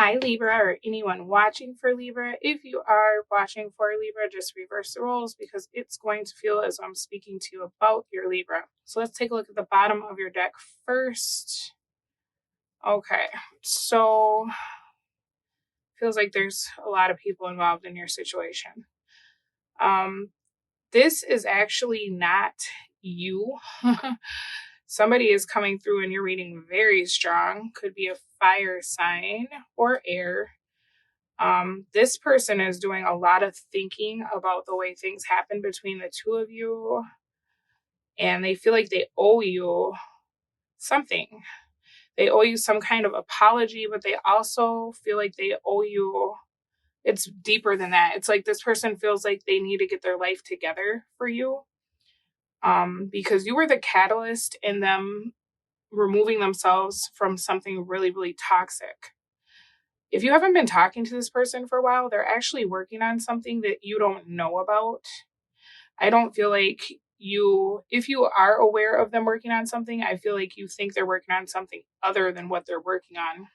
Hi, Libra, or anyone watching for Libra. If you are watching for Libra, just reverse the roles because it's going to feel as I'm speaking to you about your Libra. So let's take a look at the bottom of your deck first. Okay, so feels like there's a lot of people involved in your situation. This is actually not you. Somebody is coming through and you're reading very strong. Could be a fire sign or air. This person is doing a lot of thinking about the way things happen between the two of you, and they feel like they owe you something. They owe you some kind of apology, but they also feel like they owe you. It's deeper than that. It's like this person feels like they need to get their life together for you, because you were the catalyst in them removing themselves from something really, really toxic. If you haven't been talking to this person for a while, they're actually working on something that you don't know about. I don't feel like if you are aware of them working on something, I feel like you think they're working on something other than what they're working on.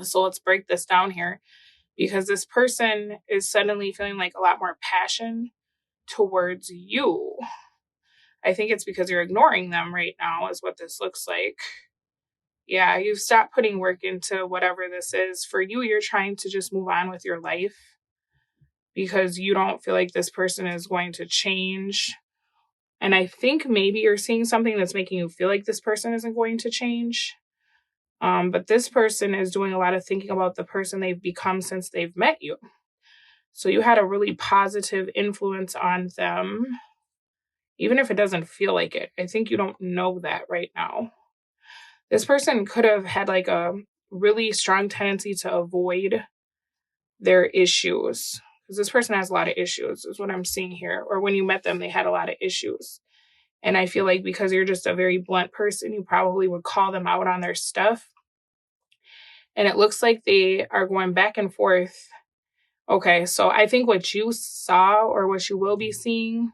So let's break this down here, because this person is suddenly feeling like a lot more passion towards you. I think it's because you're ignoring them right now, is what this looks like. Yeah, you've stopped putting work into whatever this is. For you, you're trying to just move on with your life because you don't feel like this person is going to change. And I think maybe you're seeing something that's making you feel like this person isn't going to change. But this person is doing a lot of thinking about the person they've become since they've met you. So you had a really positive influence on them, even if it doesn't feel like it. I think you don't know that right now. This person could have had like a really strong tendency to avoid their issues, because this person has a lot of issues, is what I'm seeing here. Or when you met them, they had a lot of issues. And I feel like because you're just a very blunt person, you probably would call them out on their stuff. And it looks like they are going back and forth. Okay, so I think what you saw or what you will be seeing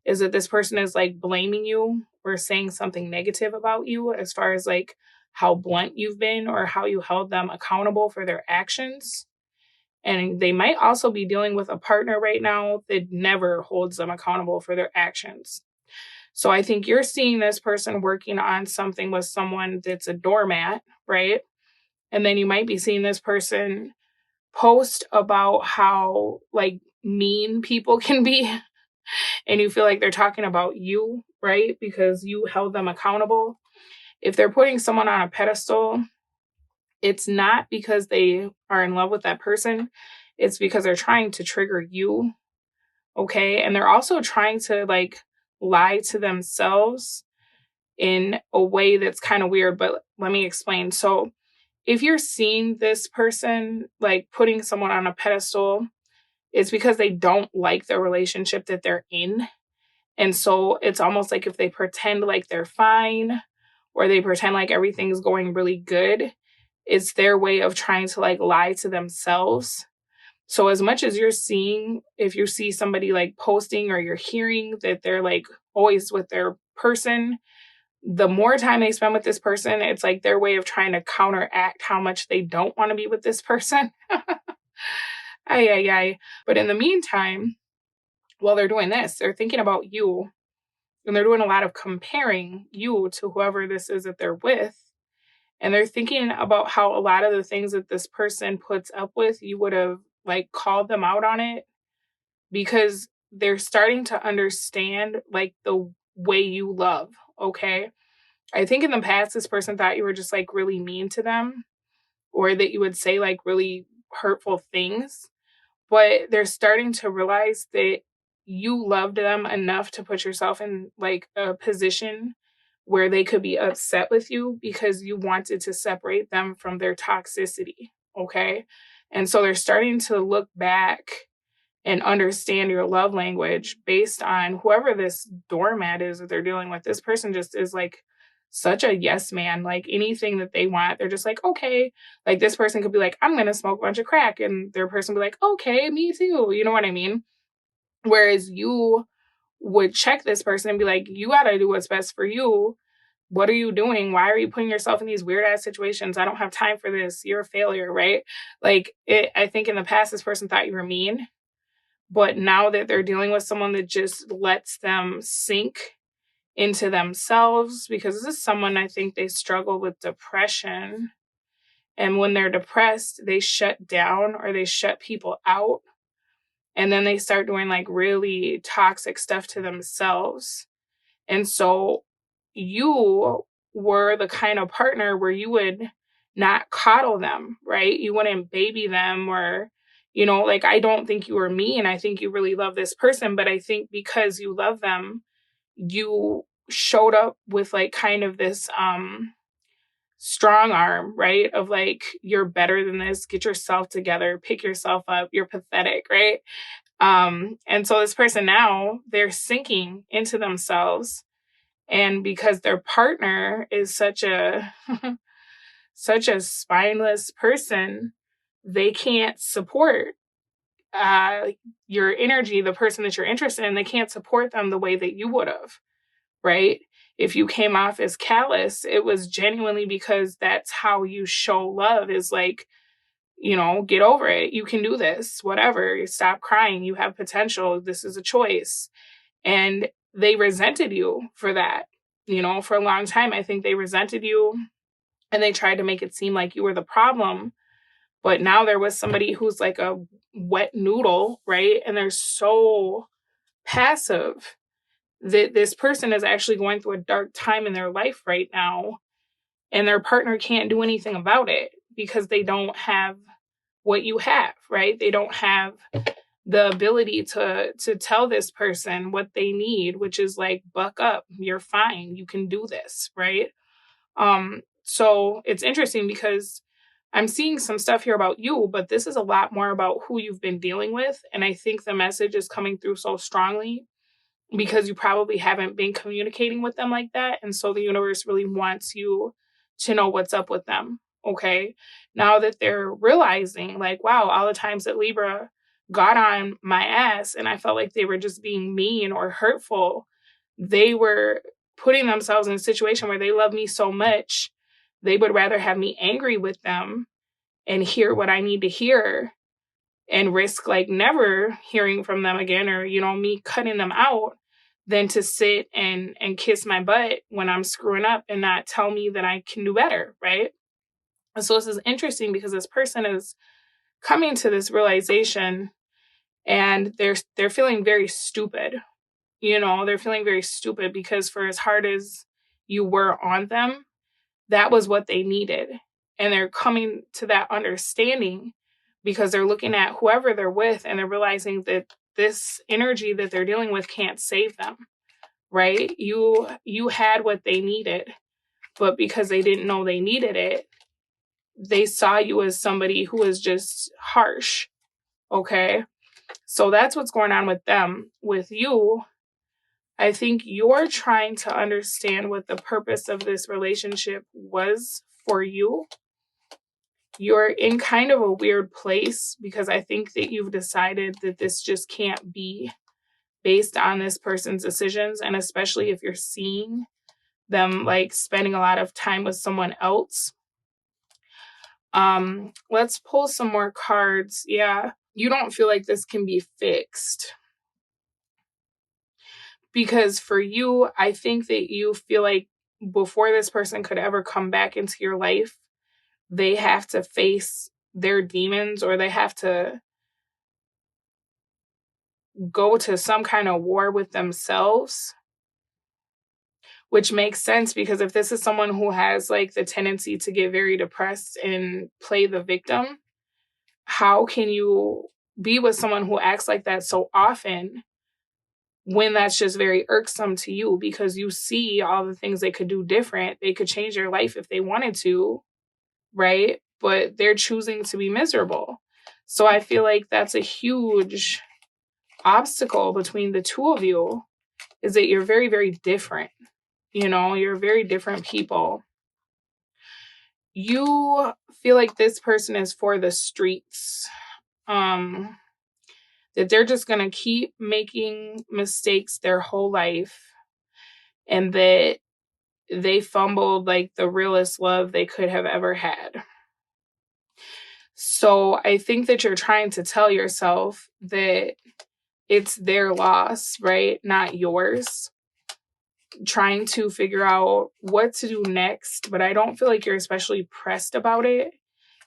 is that this person is like blaming you or saying something negative about you as far as like how blunt you've been or how you held them accountable for their actions. And they might also be dealing with a partner right now that never holds them accountable for their actions. So I think you're seeing this person working on something with someone that's a doormat, right? And then you might be seeing this person post about how like mean people can be. And you feel like they're talking about you, right? Because you held them accountable. If they're putting someone on a pedestal, it's not because they are in love with that person. It's because they're trying to trigger you. Okay. And they're also trying to like lie to themselves in a way that's kind of weird, but let me explain. So if you're seeing this person like putting someone on a pedestal, it's because they don't like the relationship that they're in. And so it's almost like if they pretend like they're fine or they pretend like everything's going really good, it's their way of trying to like lie to themselves. So as much as you're seeing, if you see somebody like posting or you're hearing that they're like always with their person, the more time they spend with this person, it's like their way of trying to counteract how much they don't want to be with this person. Ay, ay, ay. But in the meantime, while they're doing this, they're thinking about you, and they're doing a lot of comparing you to whoever this is that they're with. And they're thinking about how a lot of the things that this person puts up with, you would have like called them out on it, because they're starting to understand like the way you love. Okay. I think in the past, this person thought you were just like really mean to them, or that you would say like really hurtful things. But they're starting to realize that you loved them enough to put yourself in like a position where they could be upset with you because you wanted to separate them from their toxicity. Okay. And so they're starting to look back and understand your love language based on whoever this doormat is that they're dealing with. This person just is like such a yes man. Like anything that they want, they're just like, okay. Like this person could be like, I'm going to smoke a bunch of crack. And their person be like, okay, me too. You know what I mean? Whereas you would check this person and be like, you got to do what's best for you. What are you doing? Why are you putting yourself in these weird ass situations? I don't have time for this. You're a failure, right? Like, I think in the past, this person thought you were mean, but now that they're dealing with someone that just lets them sink into themselves, because this is someone, I think they struggle with depression. And when they're depressed, they shut down or they shut people out. And then they start doing like really toxic stuff to themselves. And so you were the kind of partner where you would not coddle them, right? You wouldn't baby them or, like, I don't think you were mean. I think you really love this person. But I think because you love them, you showed up with like kind of this strong arm, right? Of like, you're better than this, get yourself together, pick yourself up, you're pathetic, right? And so this person now, they're sinking into themselves. And because their partner is such a such a spineless person, they can't support uh your energy, the person that you're interested in, they can't support them the way that you would have, right? If you came off as callous, it was genuinely because that's how you show love, is like, get over it. You can do this, whatever. Stop crying. You have potential. This is a choice. And they resented you for that. For a long time, I think they resented you and they tried to make it seem like you were the problem. But now there was somebody who's like a wet noodle, right? And they're so passive that this person is actually going through a dark time in their life right now. And their partner can't do anything about it because they don't have what you have, right? They don't have the ability to tell this person what they need, which is like, buck up, you're fine, you can do this, right? So it's interesting because I'm seeing some stuff here about you, but this is a lot more about who you've been dealing with. And I think the message is coming through so strongly because you probably haven't been communicating with them like that. And so the universe really wants you to know what's up with them. Okay. Now that they're realizing, like, wow, all the times that Libra got on my ass and I felt like they were just being mean or hurtful, they were putting themselves in a situation where they love me so much, they would rather have me angry with them and hear what I need to hear and risk like never hearing from them again, or me cutting them out, than to sit and kiss my butt when I'm screwing up and not tell me that I can do better, right? And so this is interesting because this person is coming to this realization and they're feeling very stupid. They're feeling very stupid because for as hard as you were on them, that was what they needed. And they're coming to that understanding because they're looking at whoever they're with and they're realizing that this energy that they're dealing with can't save them, right? You had what they needed, but because they didn't know they needed it, they saw you as somebody who was just harsh. Okay. So that's what's going on with them. With you, I think you're trying to understand what the purpose of this relationship was for you. You're in kind of a weird place because I think that you've decided that this just can't be based on this person's decisions. And especially if you're seeing them like spending a lot of time with someone else. Let's pull some more cards. Yeah. You don't feel like this can be fixed. Because for you, I think that you feel like before this person could ever come back into your life, they have to face their demons or they have to go to some kind of war with themselves, which makes sense because if this is someone who has like the tendency to get very depressed and play the victim, how can you be with someone who acts like that so often when that's just very irksome to you because you see all the things they could do different? They could change their life if they wanted to, right? But they're choosing to be miserable. So I feel like that's a huge obstacle between the two of you, is that you're very, very different. You're very different people. You feel like this person is for the streets. That they're just going to keep making mistakes their whole life. And that they fumbled like the realest love they could have ever had. So I think that you're trying to tell yourself that it's their loss, right? Not yours. Trying to figure out what to do next, but I don't feel like you're especially pressed about it.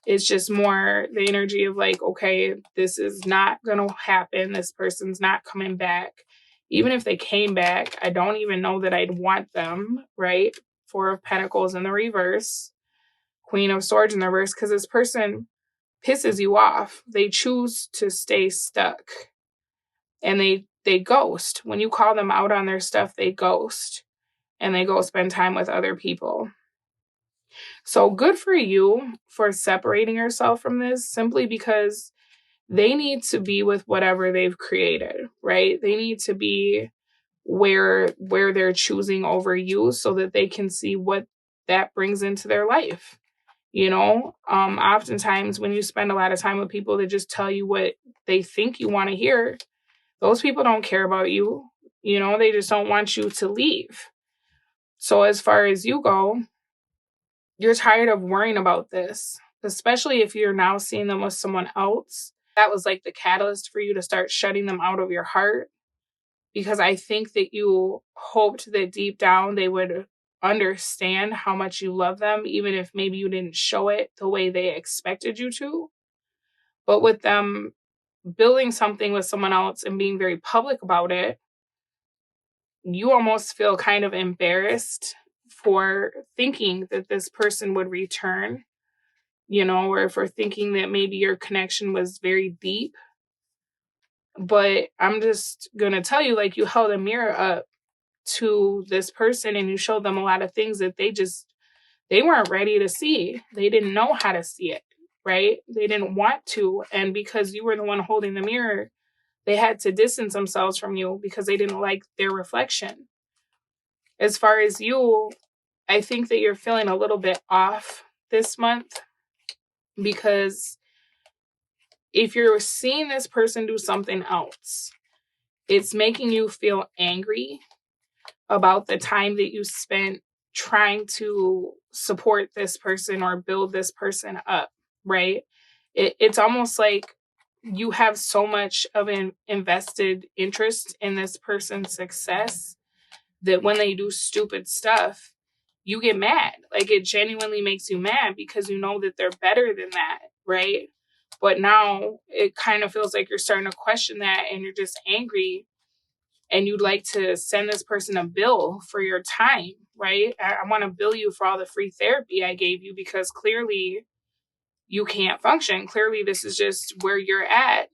It's just more the energy of like, okay, this is not going to happen. This person's not coming back. Even if they came back, I don't even know that I'd want them, right? Four of Pentacles in the reverse, Queen of Swords in the reverse, because this person pisses you off. They choose to stay stuck and they ghost. When you call them out on their stuff, they ghost and they go spend time with other people. So good for you for separating yourself from this, simply because they need to be with whatever they've created, right? They need to be where they're choosing over you so that they can see what that brings into their life. Oftentimes when you spend a lot of time with people that just tell you what they think you want to hear, those people don't care about you. They just don't want you to leave. So as far as you go, you're tired of worrying about this, especially if you're now seeing them with someone else. That was like the catalyst for you to start shutting them out of your heart, because I think that you hoped that deep down they would understand how much you love them, even if maybe you didn't show it the way they expected you to. But with them building something with someone else and being very public about it, you almost feel kind of embarrassed for thinking that this person would return, or for thinking that maybe your connection was very deep. But I'm just going to tell you, like, you held a mirror up to this person and you showed them a lot of things that they weren't ready to see. They didn't know how to see it, right? They didn't want to. And because you were the one holding the mirror, they had to distance themselves from you because they didn't like their reflection. As far as you, I think that you're feeling a little bit off this month, because if you're seeing this person do something else, it's making you feel angry about the time that you spent trying to support this person or build this person up, right? It's almost like you have so much of an invested interest in this person's success that when they do stupid stuff, you get mad. Like, it genuinely makes you mad because you know that they're better than that, right? But now it kind of feels like you're starting to question that and you're just angry and you'd like to send this person a bill for your time, right? I want to bill you for all the free therapy I gave you because clearly you can't function. Clearly this is just where you're at.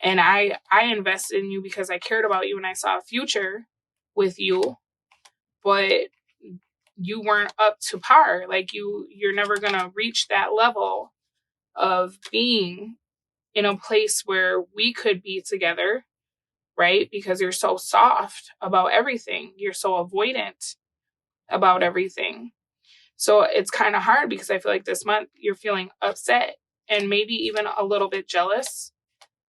And I invested in you because I cared about you and I saw a future with you, but you weren't up to par. Like, you're never going to reach that level of being in a place where we could be together, right? Because you're so soft about everything. You're so avoidant about everything. So it's kind of hard because I feel like this month you're feeling upset and maybe even a little bit jealous,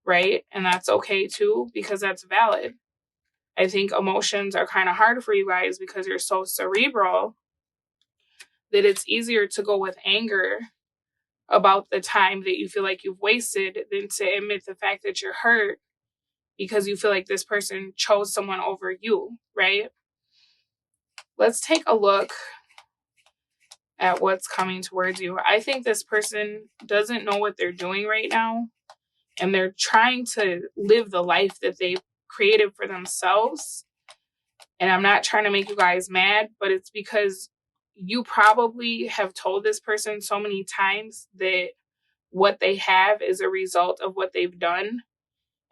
right? And that's okay too, because that's valid. I think emotions are kind of hard for you guys because you're so cerebral that it's easier to go with anger about the time that you feel like you've wasted than to admit the fact that you're hurt because you feel like this person chose someone over you, right? Let's take a look at what's coming towards you. I think this person doesn't know what they're doing right now, and they're trying to live the life that they've created for themselves. And I'm not trying to make you guys mad, but it's because you probably have told this person so many times that what they have is a result of what they've done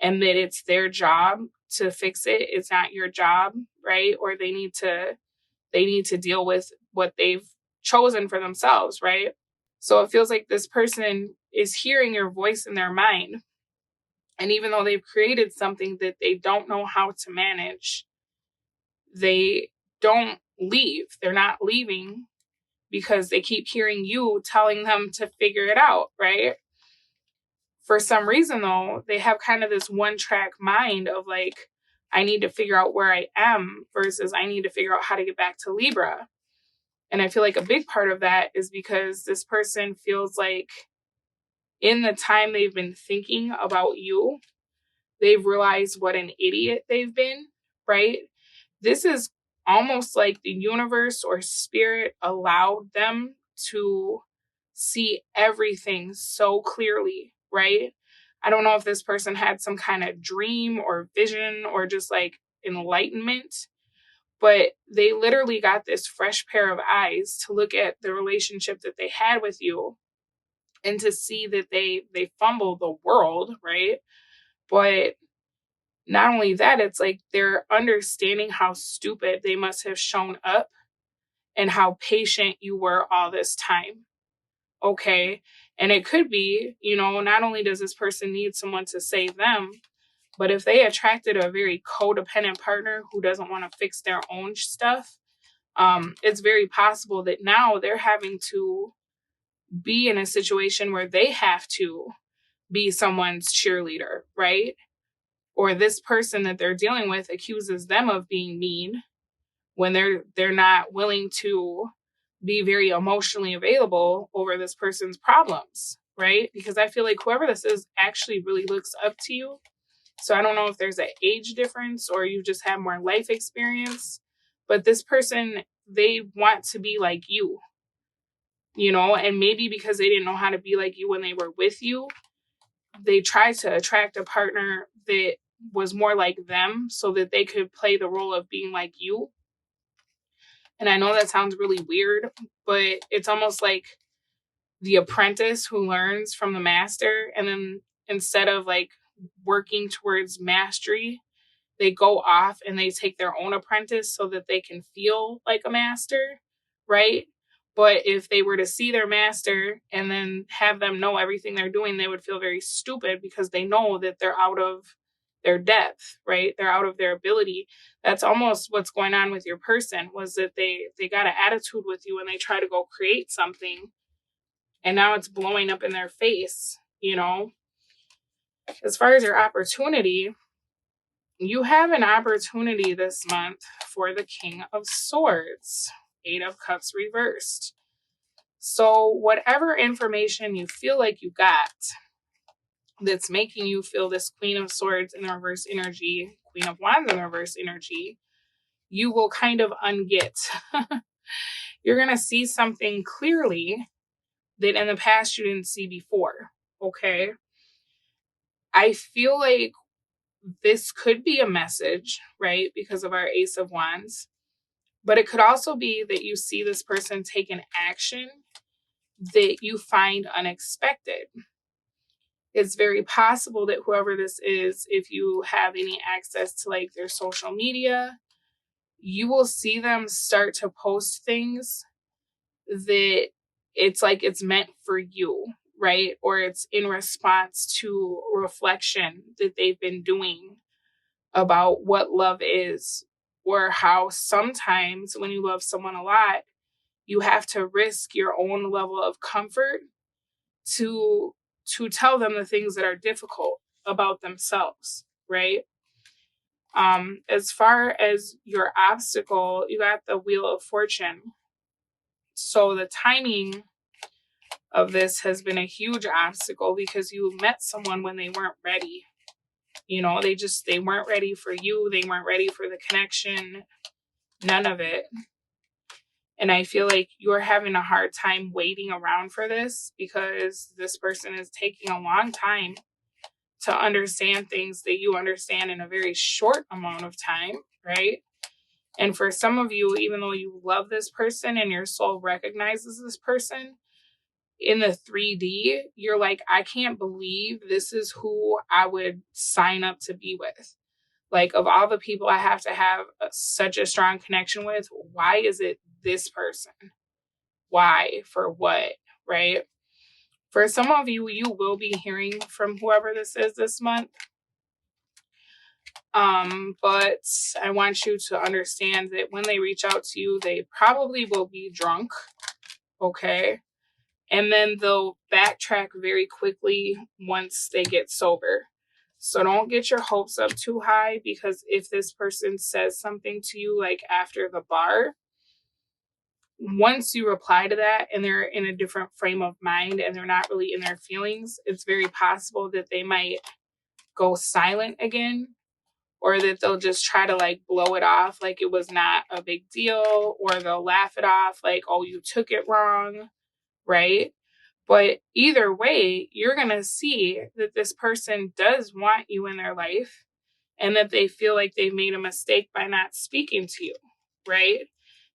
and that it's their job to fix it. It's not your job, right? Or they need to deal with what they've chosen for themselves, right? So it feels like this person is hearing your voice in their mind. And even though they've created something that they don't know how to manage, they don't leave. They're not leaving because they keep hearing you telling them to figure it out, right? For some reason, though, they have kind of this one-track mind of like, I need to figure out where I am versus I need to figure out how to get back to Libra. And I feel like a big part of that is because this person feels like in the time they've been thinking about you, they've realized what an idiot they've been, right? This is almost like the universe or spirit allowed them to see everything so clearly, right? I don't know if this person had some kind of dream or vision or just like enlightenment, but they literally got this fresh pair of eyes to look at the relationship that they had with you and to see that they fumbled the world, right? But not only that, it's like they're understanding how stupid they must have shown up and how patient you were all this time. Okay. And it could be, not only does this person need someone to save them, but if they attracted a very codependent partner who doesn't want to fix their own stuff, it's very possible that now they're having to be in a situation where they have to be someone's cheerleader, right? Or this person that they're dealing with accuses them of being mean when they're not willing to be very emotionally available over this person's problems, right? Because I feel like whoever this is actually really looks up to you. So I don't know if there's an age difference or you just have more life experience, but this person, they want to be like you, and maybe because they didn't know how to be like you when they were with you, they tried to attract a partner that was more like them so that they could play the role of being like you. And I know that sounds really weird, but it's almost like the apprentice who learns from the master. And then instead of like working towards mastery, they go off and they take their own apprentice so that they can feel like a master, right? But if they were to see their master and then have them know everything they're doing, they would feel very stupid because they know that they're out of their depth, right? They're out of their ability. That's almost what's going on with your person, was that they got an attitude with you and they try to go create something and now it's blowing up in their face, As far as your opportunity, you have an opportunity this month for the King of Swords, Eight of Cups reversed. So whatever information you feel like you got that's making you feel this Queen of Swords in the reverse energy, Queen of Wands in the reverse energy, you will kind of unget. You're going to see something clearly that in the past you didn't see before. Okay. I feel like this could be a message, right? Because of our Ace of Wands. But it could also be that you see this person take an action that you find unexpected. It's very possible that whoever this is, if you have any access to like their social media, you will see them start to post things that it's like it's meant for you, right? Or it's in response to reflection that they've been doing about what love is, or how sometimes when you love someone a lot, you have to risk your own level of comfort to tell them the things that are difficult about themselves, right? As far as your obstacle, you got the Wheel of Fortune. So the timing of this has been a huge obstacle because you met someone when they weren't ready. They weren't ready for you. They weren't ready for the connection. None of it. And I feel like you're having a hard time waiting around for this because this person is taking a long time to understand things that you understand in a very short amount of time, right? And for some of you, even though you love this person and your soul recognizes this person, in the 3D, you're like, I can't believe this is who I would sign up to be with. Like, of all the people I have to have such a strong connection with, why is it this person? Why? For what? Right? For some of you, you will be hearing from whoever this is this month. But I want you to understand that when they reach out to you, they probably will be drunk. Okay. And then they'll backtrack very quickly once they get sober. So don't get your hopes up too high, because if this person says something to you like after the bar, once you reply to that and they're in a different frame of mind and they're not really in their feelings, it's very possible that they might go silent again, or that they'll just try to like blow it off like it was not a big deal, or they'll laugh it off like, oh, you took it wrong, right? But either way, you're going to see that this person does want you in their life and that they feel like they've made a mistake by not speaking to you, right?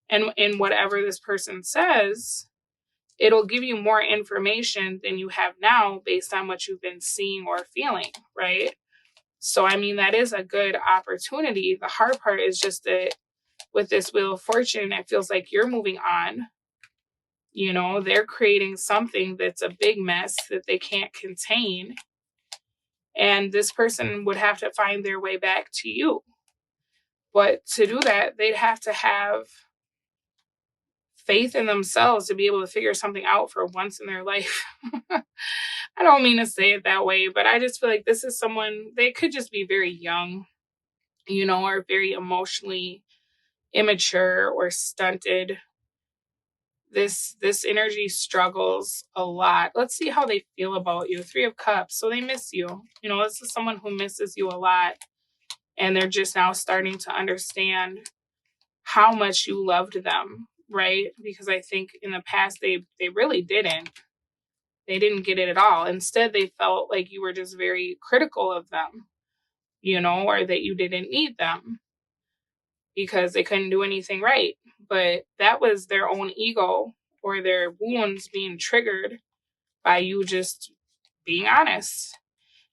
And in whatever this person says, it'll give you more information than you have now based on what you've been seeing or feeling, right? So, I mean, that is a good opportunity. The hard part is just that with this Wheel of Fortune, it feels like you're moving on. You know, they're creating something that's a big mess that they can't contain. And this person would have to find their way back to you. But to do that, they'd have to have faith in themselves to be able to figure something out for once in their life. I don't mean to say it that way, but I just feel like this is someone, they could just be very young, you know, or very emotionally immature or stunted. This energy struggles a lot. Let's see how they feel about you. 3 of Cups. So they miss you. You know, this is someone who misses you a lot. And they're just now starting to understand how much you loved them, right? Because I think in the past they really didn't. They didn't get it at all. Instead, they felt like you were just very critical of them, you know, or that you didn't need them because they couldn't do anything right. But that was their own ego or their wounds being triggered by you just being honest.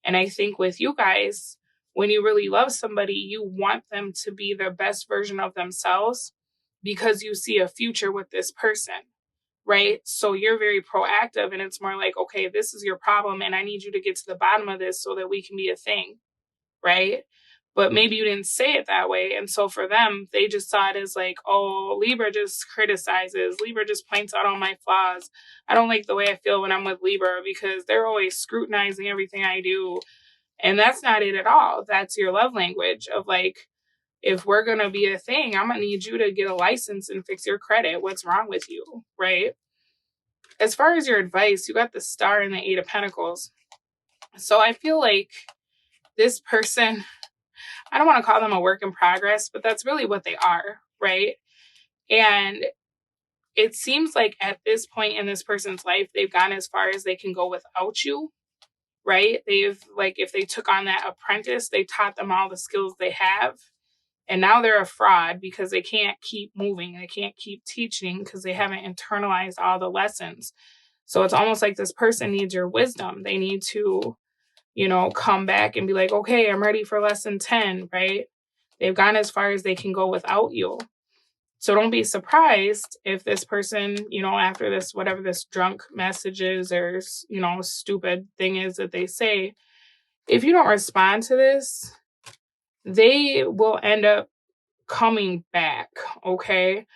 And I think with you guys, when you really love somebody, you want them to be the best version of themselves because you see a future with this person, right? So you're very proactive and it's more like, okay, this is your problem and I need you to get to the bottom of this so that we can be a thing, right? But maybe you didn't say it that way. And so for them, they just saw it as like, oh, Libra just criticizes. Libra just points out all my flaws. I don't like the way I feel when I'm with Libra because they're always scrutinizing everything I do. And that's not it at all. That's your love language of like, if we're going to be a thing, I'm going to need you to get a license and fix your credit. What's wrong with you, right? As far as your advice, you got the Star and the 8 of Pentacles. So I feel like this person, I don't want to call them a work in progress, but that's really what they are, right? And it seems like at this point in this person's life, they've gone as far as they can go without you, right? They've, like, if they took on that apprentice, they taught them all the skills they have. And now they're a fraud because they can't keep moving. They can't keep teaching because they haven't internalized all the lessons. So it's almost like this person needs your wisdom. They need to, you know, come back and be like, okay, I'm ready for lesson 10, right? They've gone as far as they can go without you. So don't be surprised if this person, you know, after this, whatever this drunk message is or, you know, stupid thing is that they say, if you don't respond to this, they will end up coming back, okay?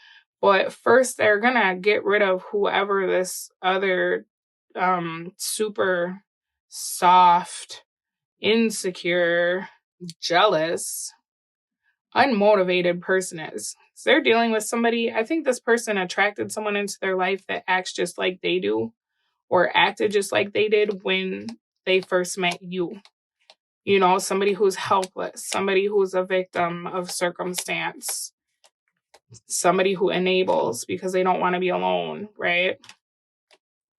But first, they're gonna get rid of whoever this other super soft, insecure, jealous, unmotivated person is. So they're dealing with somebody. I think this person attracted someone into their life that acts just like they do or acted just like they did when they first met you. You know, somebody who's helpless, somebody who's a victim of circumstance, somebody who enables because they don't want to be alone, right?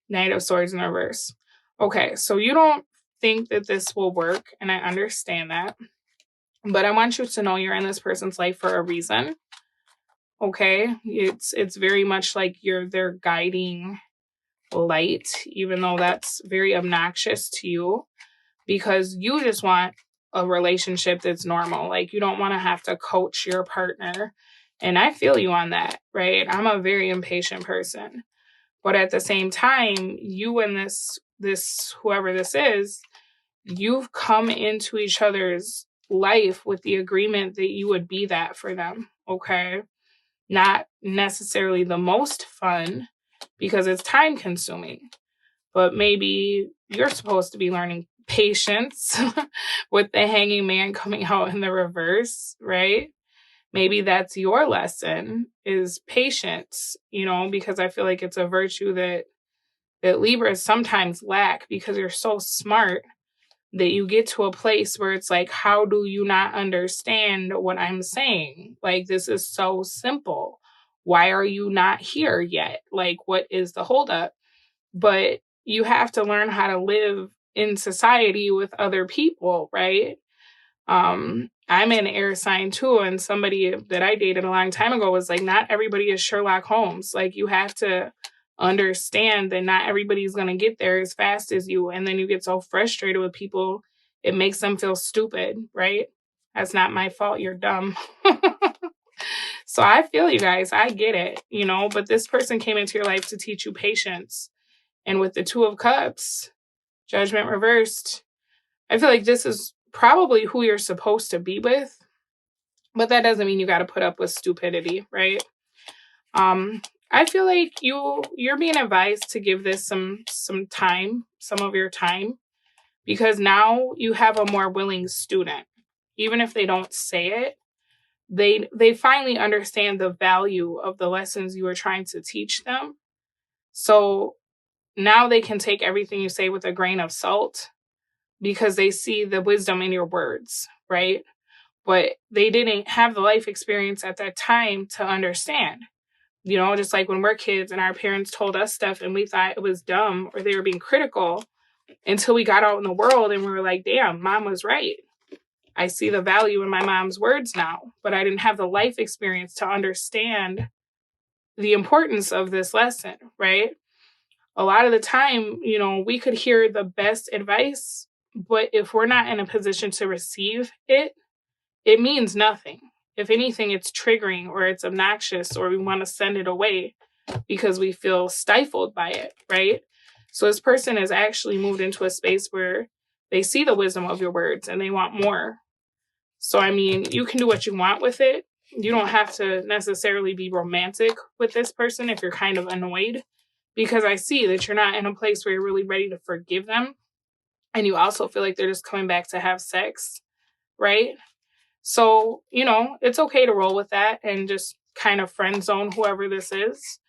Knight of Swords in reverse. Okay, so you don't think that this will work, and I understand that. But I want you to know you're in this person's life for a reason. Okay? It's very much like you're their guiding light, even though that's very obnoxious to you, because you just want a relationship that's normal. Like, you don't want to have to coach your partner. And I feel you on that, right? I'm a very impatient person. But at the same time, you and this whoever this is, you've come into each other's life with the agreement that you would be that for them, okay? Not necessarily the most fun because it's time consuming, but maybe you're supposed to be learning patience with the Hanging Man coming out in the reverse, right? maybe that's your lesson, is patience, because I feel like it's a virtue that Libras sometimes lack, because you're so smart that you get to a place where it's like, how do you not understand what I'm saying? Like, this is so simple. Why are you not here yet? Like, what is the holdup? But you have to learn how to live in society with other people, right? I'm an air sign too, and somebody that I dated a long time ago was like, not everybody is Sherlock Holmes. Like, you have to understand that not everybody's going to get there as fast as you. And then you get so frustrated with people, it makes them feel stupid, right? That's not my fault. You're dumb. So I feel you guys. I get it, but this person came into your life to teach you patience. And with the Two of Cups, Judgment reversed, I feel like this is probably who you're supposed to be with, but that doesn't mean you got to put up with stupidity, right? I feel like you're being advised to give this some time, some of your time, because now you have a more willing student. Even if they don't say it, they finally understand the value of the lessons you were trying to teach them. So now they can take everything you say with a grain of salt, because they see the wisdom in your words, right? But they didn't have the life experience at that time to understand. Just like when we're kids and our parents told us stuff and we thought it was dumb or they were being critical, until we got out in the world and we were like, damn, mom was right. I see the value in my mom's words now, but I didn't have the life experience to understand the importance of this lesson, right? A lot of the time, we could hear the best advice, but if we're not in a position to receive it, it means nothing. If anything, it's triggering or it's obnoxious, or we want to send it away because we feel stifled by it, right? So this person has actually moved into a space where they see the wisdom of your words and they want more. So, I mean, you can do what you want with it. You don't have to necessarily be romantic with this person if you're kind of annoyed, because I see that you're not in a place where you're really ready to forgive them. And you also feel like they're just coming back to have sex, right? So, it's okay to roll with that and just kind of friend zone whoever this is.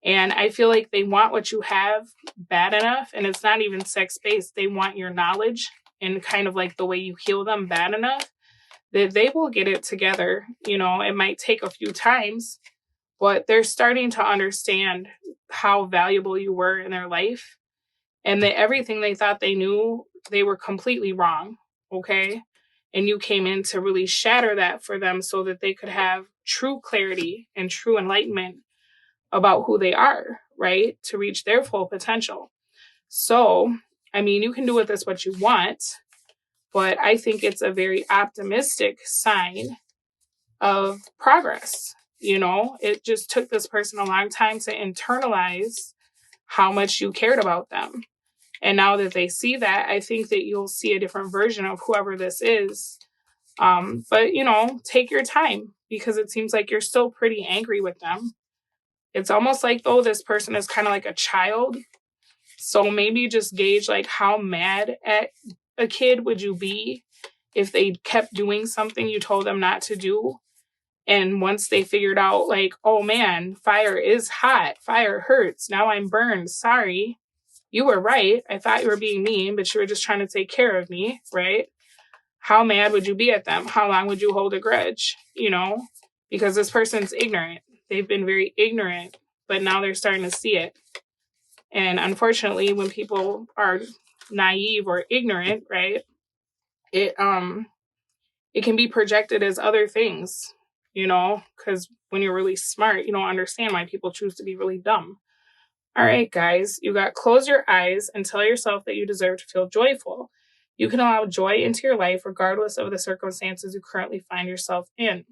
And I feel like they want what you have bad enough. And it's not even sex based. They want your knowledge and kind of like the way you heal them bad enough that they will get it together. It might take a few times, but they're starting to understand how valuable you were in their life, and that everything they thought they knew, they were completely wrong. Okay. And you came in to really shatter that for them so that they could have true clarity and true enlightenment about who they are, right? To reach their full potential. So, I mean, you can do with this what you want, but I think it's a very optimistic sign of progress. It just took this person a long time to internalize how much you cared about them. And now that they see that, I think that you'll see a different version of whoever this is. But, take your time, because it seems like you're still pretty angry with them. It's almost like, though, this person is kind of like a child. So maybe just gauge like how mad at a kid would you be if they kept doing something you told them not to do. And once they figured out like, oh man, fire is hot, fire hurts, now I'm burned, sorry, you were right, I thought you were being mean, but you were just trying to take care of me, right? How mad would you be at them? How long would you hold a grudge? Because this person's ignorant. They've been very ignorant, but now they're starting to see it. And unfortunately, when people are naive or ignorant, right, it can be projected as other things, because when you're really smart, you don't understand why people choose to be really dumb. All right, guys, you got close your eyes and tell yourself that you deserve to feel joyful. You can allow joy into your life regardless of the circumstances you currently find yourself in.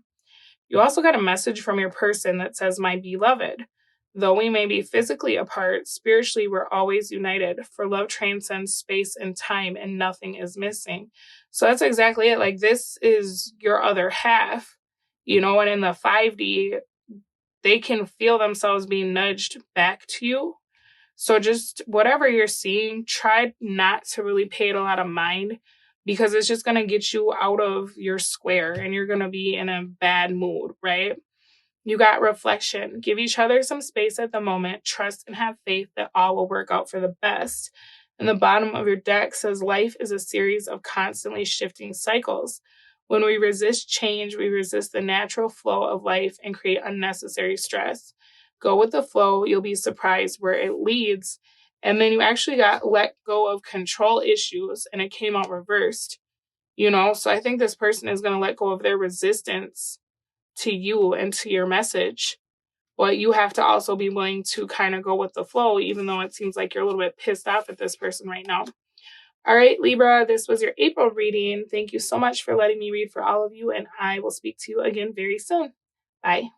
You also got a message from your person that says, my beloved, though we may be physically apart, spiritually we're always united, for love transcends space and time and nothing is missing. So that's exactly it. Like, this is your other half, and in the 5D, they can feel themselves being nudged back to you. So just whatever you're seeing, try not to really pay it a lot of mind, because it's just going to get you out of your square and you're going to be in a bad mood, right? You got reflection. Give each other some space at the moment. Trust and have faith that all will work out for the best. And the bottom of your deck says life is a series of constantly shifting cycles. When we resist change, we resist the natural flow of life and create unnecessary stress. Go with the flow. You'll be surprised where it leads. And then you actually got let go of control issues and it came out reversed. So I think this person is going to let go of their resistance to you and to your message. But you have to also be willing to kind of go with the flow, even though it seems like you're a little bit pissed off at this person right now. All right, Libra, this was your April reading. Thank you so much for letting me read for all of you, and I will speak to you again very soon. Bye.